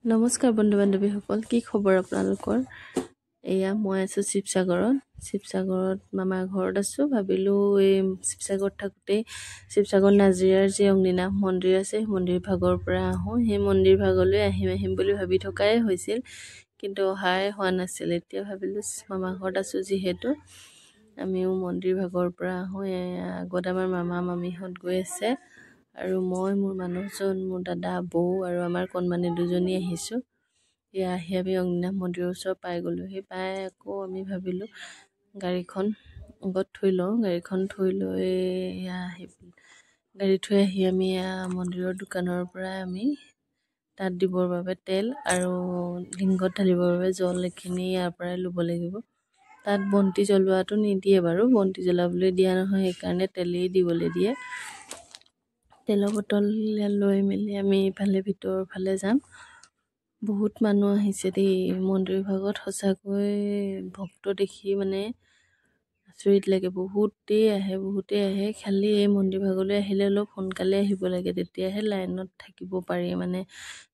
নমস্কাৰ বন্ধু বান্ধৱীসকল, কি খবৰ আপোনালোকৰ? এয়া মই আছোঁ শিৱসাগৰত মামাৰ ঘৰত আছোঁ। ভাবিলোঁ এই শিৱসাগৰত থাকোঁতেই শিৱসাগৰ নাজিৰাৰ যি অগ্নিনাভ মন্দিৰ আছে সেই মন্দিৰ ভাগৰ পৰা আহোঁ। সেই মন্দিৰ ভাগলৈ আহিম বুলি ভাবি থকাই হৈছিল, কিন্তু অহাই হোৱা নাছিল। এতিয়া ভাবিলোঁ মামাৰ ঘৰত আছোঁ যিহেতু আমিও মন্দিৰ ভাগৰ পৰা আহোঁ। আগত আমাৰ মামা মামীহঁত গৈ আছে আৰু মই, মোৰ মানুহজন, মোৰ দাদা, বৌ আৰু আমাৰ কণমানি দুজনী আহিছোঁ। এয়া আহি আমি অগ্নিনাভ মন্দিৰৰ ওচৰ পাই গ'লোঁ। সেই পাই আকৌ আমি ভাবিলোঁ গাড়ীখন আগত থৈ লওঁ। গাড়ীখন থৈ লৈ গাড়ী থৈ আহি আমি মন্দিৰৰ দোকানৰ পৰা আমি তাত দিবৰ বাবে তেল আৰু লিংগত ঢালিবৰ বাবে জল এইখিনি ইয়াৰ পৰাই ল'ব লাগিব। তাত বন্তি জ্বলোৱাটো নিদিয়ে বাৰু, বন্তি জ্বলাবলৈ দিয়া নহয়, সেইকাৰণে তেলেই দিবলৈ দিয়ে। তেলৰ বটল লৈ মেলি আমি ইফালে ভিতৰৰ ফালে যাম। বহুত মানুহ আহিছে দেই মন্দিৰ ভাগত, সঁচাকৈ ভক্ত দেখি মানে আচৰিত লাগে। বহুতেই আহে। খালি এই মন্দিৰ ভাগলৈ আহিলে অলপ সোনকালে আহিব লাগে, তেতিয়াহে লাইনত থাকিব পাৰি, মানে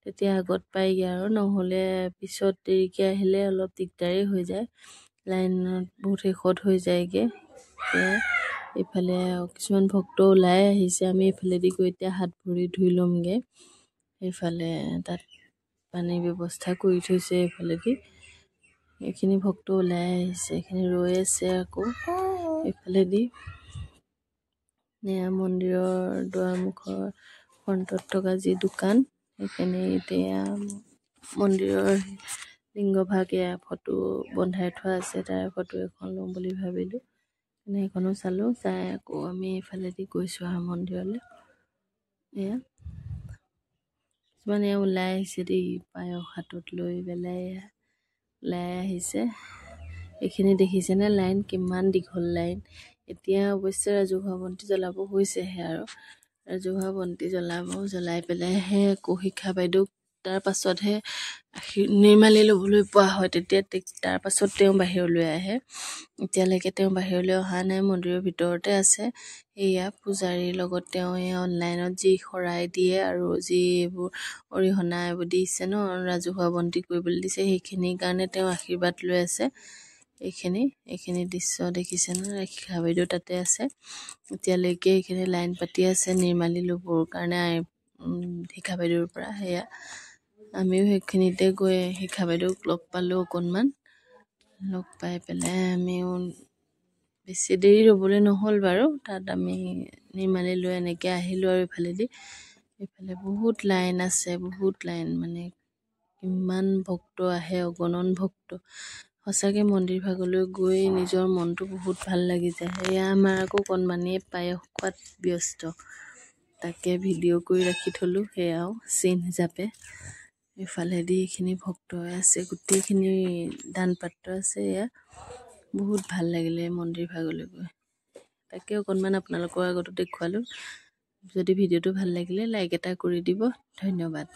তেতিয়া আগত পায়গৈ আৰু নহ'লে পিছত দেৰিকৈ আহিলে অলপ দিগদাৰেই হৈ যায়, লাইনত বহুত শেষত হৈ যায়গৈ। এইফালে কিছুমান ভক্ত ওলাই আহিছে, আমি এইফালেদি গৈ এতিয়া হাত ভৰি ধুই ল'মগৈ। এইফালে তাত পানীৰ ব্যৱস্থা কৰি থৈছে, এইফালেদি এইখিনি ভক্ত ওলাই আহিছে, এইখিনি ৰৈ আছে। আকৌ এইফালেদি মন্দিৰৰ দুৱাৰমুখৰ ফ্ৰণ্টত থকা যি দোকান, সেইখিনি এতিয়া মন্দিৰৰ লিংগভাগ ফটো বন্ধাই থোৱা আছে, তাৰ ফটো এখন ল'ম বুলি ভাবিলোঁ। সেইখনো চালোঁ, চাই আকৌ আমি এইফালেদি গৈছোঁ আৰু মন্দিৰলৈ। কিছুমানে ওলাই আহিছে দেই, পায়স হাতত লৈ পেলাই ওলাই আহিছে। এইখিনি দেখিছেনে লাইন, কিমান দীঘল লাইন। এতিয়া অৱশ্যে ৰাজহুৱা বন্তি জ্বলাব হৈছেহে, আৰু ৰাজহুৱা বন্তি জ্বলাই পেলাইহে আকৌ শিক্ষা বাইদেউক তাৰ পাছতহে নিৰ্মালি ল'বলৈ পোৱা হয়। তেতিয়া তাৰ পাছত তেওঁ বাহিৰলৈ আহে। এতিয়ালৈকে তেওঁ বাহিৰলৈ অহা নাই, মন্দিৰৰ ভিতৰতে আছে। এয়া পূজাৰীৰ লগত তেওঁ অনলাইনত যি শৰাই দিয়ে আৰু যি এইবোৰ অৰিহণা এইবোৰ দিছে ন, ৰাজহুৱা বন্তি কৰিবলৈ দিছে, সেইখিনিৰ কাৰণে তেওঁ আশীৰ্বাদ লৈ আছে। এইখিনি দৃশ্য দেখিছে ন, শিক্ষা বাইদেউ তাতে আছে। এতিয়ালৈকে এইখিনি লাইন পাতি আছে নিৰ্মালি ল'বৰ কাৰণে শিক্ষা বাইদেউৰ পৰা। সেয়া আমিও সেইখিনিতে গৈ শিক্ষা বাইদেউক লগ পালোঁ অকণমান। লগ পাই পেলাই আমিও বেছি দেৰি ৰ'বলৈ নহ'ল বাৰু, তাত আমি নিৰ্মালি লৈ এনেকৈ আহিলোঁ। আৰু এইফালে বহুত লাইন আছে, বহুত লাইন, মানে কিমান ভক্ত আহে, অগণন ভক্ত। সঁচাকৈ মন্দিৰ ভাগলৈ গৈ নিজৰ মনটো বহুত ভাল লাগি যায়। সেয়া আমাৰ আকৌ কণমানিয়ে পায়স খোৱাত ব্যস্ত, তাকে ভিডিঅ' কৰি ৰাখি থলোঁ, সেয়াও চিন হিচাপে। এইফালেদি এইখিনি ভক্ত আছে, গোটেইখিনি দান পাত্ৰ আছে। এয়া বহুত ভাল লাগিলে মন্দিৰ ভাগলৈ গৈ, তাকে অকণমান আপোনালোকৰ আগতো দেখুৱালোঁ। যদি ভিডিঅ'টো ভাল লাগিলে লাইক এটা কৰি দিব, ধন্যবাদ।